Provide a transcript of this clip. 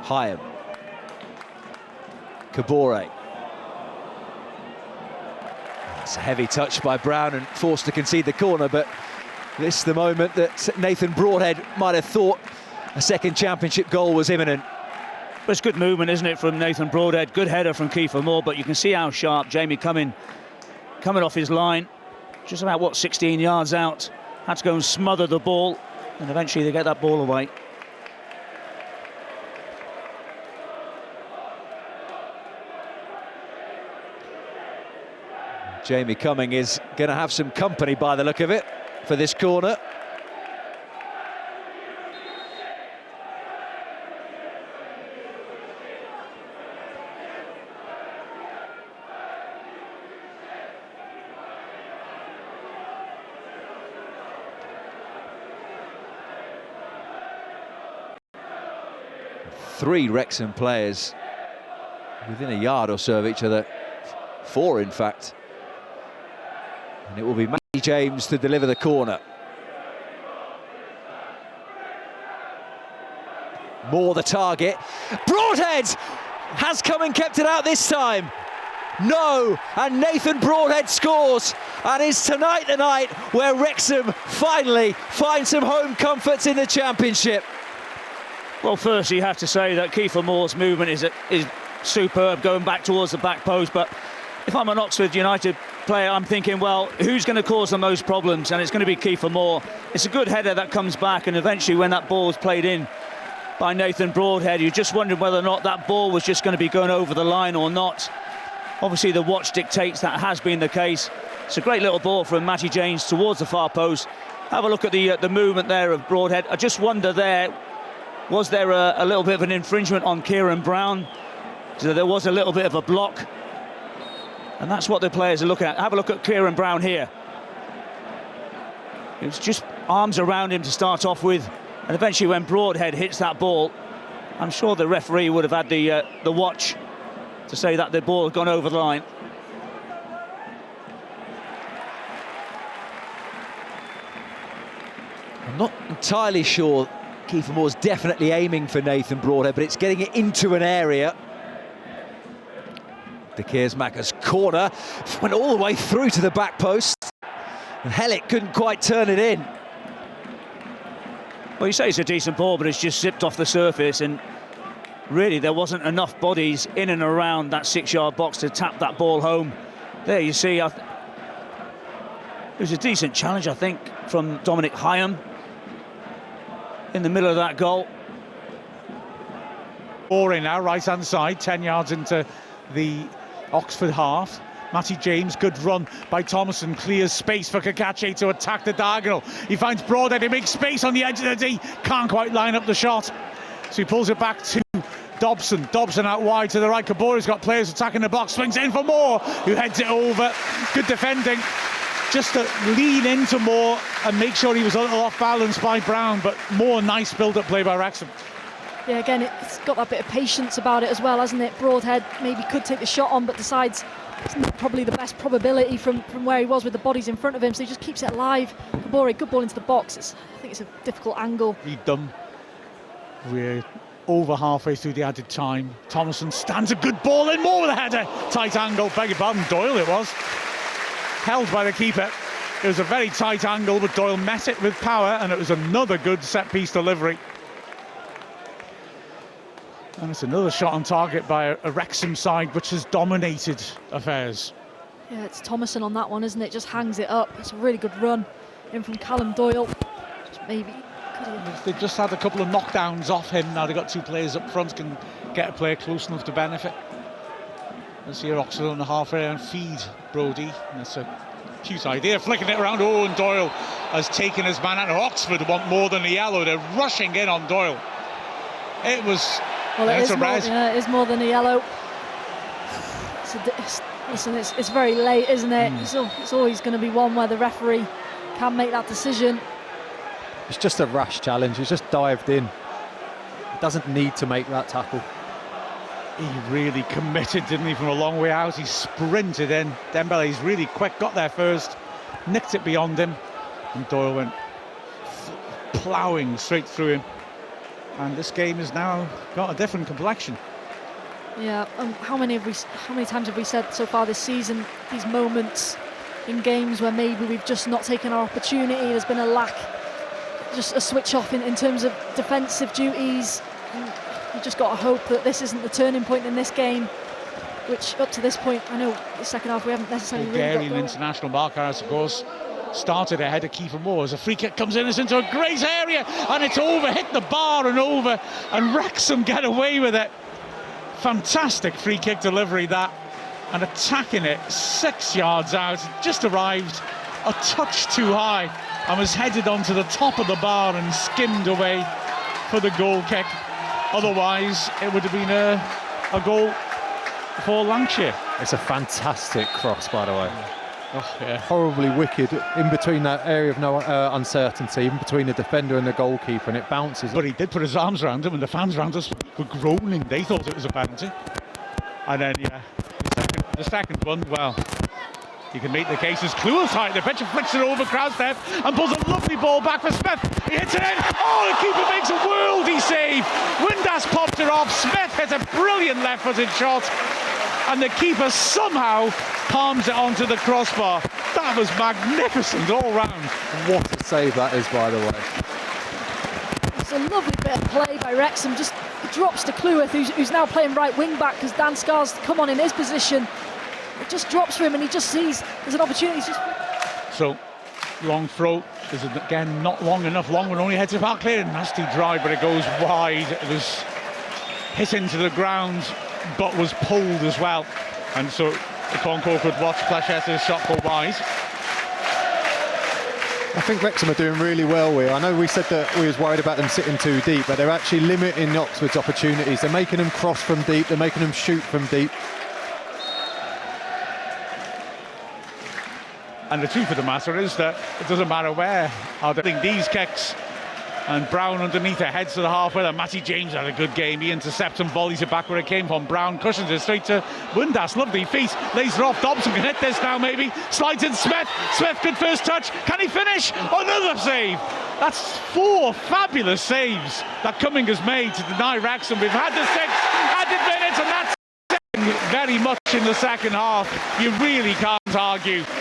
Hyam. Kabore. It's a heavy touch by Brown and forced to concede the corner, but this is the moment that Nathan Broadhead might have thought a second championship goal was imminent. But it's good movement, isn't it, from Nathan Broadhead? Good header from Kiefer Moore, but you can see how sharp Jamie coming off his line, just about, what, 16 yards out. Had to go and smother the ball, and eventually they get that ball away. Jamie Cumming is going to have some company by the look of it for this corner. Three Wrexham players within a yard or so of each other. Four, in fact. And it will be Matty James to deliver the corner. Moore the target. Broadhead has come and kept it out this time. No, and Nathan Broadhead scores. And it's tonight the night where Wrexham finally find some home comforts in the Championship. Well, first you have to say that Kiefer Moore's movement is superb, going back towards the back post. But if I'm an Oxford United player, I'm thinking, well, who's going to cause the most problems? And it's going to be Kiefer Moore. It's a good header that comes back, and eventually when that ball was played in by Nathan Broadhead, you just wondered whether or not that ball was just going to be going over the line or not. Obviously the watch dictates that has been the case. It's a great little ball from Matty James towards the far post. Have a look at the movement there of Broadhead. I just wonder there, was there a little bit of an infringement on Kieran Brown? So there was a little bit of a block. And that's what the players are looking at. Have a look at Kieran Brown here. It was just arms around him to start off with. And eventually when Broadhead hits that ball, I'm sure the referee would have had the watch to say that the ball had gone over the line. I'm not entirely sure Kiefer Moore's definitely aiming for Nathan Broadhead, but it's getting it into an area. De Keersmaker's corner went all the way through to the back post, and Hellick couldn't quite turn it in. Well, you say it's a decent ball, but it's just zipped off the surface, and really there wasn't enough bodies in and around that 6-yard box to tap that ball home. There you see, it was a decent challenge, I think, from Dominic Hyam in the middle of that goal. Boring now, right-hand side, 10 yards into the Oxford half. Matty James, good run by Thomason, clears space for Kakache to attack the diagonal. He finds Broadhead, he makes space on the edge of the D, can't quite line up the shot. So he pulls it back to Dobson. Dobson out wide to the right. Kabore's got players attacking the box, swings in for Moore, who heads it over. Good defending, just to lean into Moore and make sure he was a little off balance by Brown, but Moore, nice build-up play by Wrexham. Yeah, again, it's got that bit of patience about it as well, hasn't it? Broadhead maybe could take the shot on, but decides it's not probably the best probability from where he was with the bodies in front of him, so he just keeps it alive. Kabore, good ball into the box. I think it's a difficult angle. Redone. We're over halfway through the added time. Thomason stands a good ball in, Moore with a header. Tight angle, beg your pardon, Doyle it was. Held by the keeper. It was a very tight angle, but Doyle met it with power, and it was another good set-piece delivery. And it's another shot on target by a Wrexham side which has dominated affairs. Yeah, it's Thomason on that one, isn't it? Just hangs it up. It's a really good run in from Callum Doyle. Just maybe. They've just had a couple of knockdowns off him. Now they've got two players up front, can get a player close enough to benefit. Let's see Oxford on the halfway and feed Brodie. That's a cute idea, flicking it around. Oh, and Doyle has taken his man out. Oxford want more than the yellow. They're rushing in on Doyle. It was... Well, it is more than a yellow. Listen, it's very late, isn't it? It's always going to be one where the referee can't make that decision. It's just a rash challenge. He's just dived in. He doesn't need to make that tackle. He really committed, didn't he, from a long way out? He sprinted in. Dembele's really quick, got there first, nicked it beyond him, and Doyle went ploughing straight through him. And this game has now got a different complexion. Yeah, how many times have we said so far this season, these moments in games where maybe we've just not taken our opportunity, there's been a lack, just a switch off in terms of defensive duties. And you just got to hope that this isn't the turning point in this game, which up to this point, I know the second half we haven't necessarily really got Bulgarian going. international Marcos, of course, started ahead of Kiefer Moore as a free kick comes in, it's into a great area, and it's over, hit the bar and over, and Wrexham get away with it. Fantastic free kick delivery that, and attacking it 6 yards out, just arrived a touch too high and was headed onto the top of the bar and skimmed away for the goal kick. Otherwise it would have been a goal for Lancashire. It's a fantastic cross, by the way. Oh, yeah. Horribly wicked in between that area of no uncertainty, in between the defender and the goalkeeper, and it bounces. But he did put his arms around him, and the fans around us were groaning. They thought it was a penalty. And then, yeah, the second one, well, you can make the case as Kluiv's height. The pitcher flicks it over Krasnev and pulls a lovely ball back for Smith. He hits it in. Oh, the keeper makes a worldy save. Windass popped it off. Smith hits a brilliant left-footed shot, and the keeper somehow palms it onto the crossbar. That was magnificent all round. What a save that is, by the way. It's a lovely bit of play by Wrexham. Just drops to Kluivh, who's now playing right wing back because Dan Scar's come on in his position. It just drops for him, and he just sees there's an opportunity. So, long throw is again not long enough. Long one only heads it back clear. Nasty drive, but it goes wide. It was hit into the ground, but was pulled as well. And so the Concord could watch Placheta's shot go wide. I think Wrexham are doing really well here. I know we said that we was worried about them sitting too deep, but they're actually limiting Oxford's opportunities. They're making them cross from deep, they're making them shoot from deep. And the truth of the matter is that it doesn't matter where. I think these kicks, and Brown underneath it heads to the halfway. And Matty James had a good game. He intercepts and volleys it back where it came from. Brown cushions it straight to Windass. Lovely feet. Lays it off. Dobson can hit this now maybe. Slides in Smith. Smith, good first touch. Can he finish? Another save. That's 4 fabulous saves that Cumming has made to deny Wrexham. We've had the 6 added minutes, and that's very much in the second half. You really can't argue.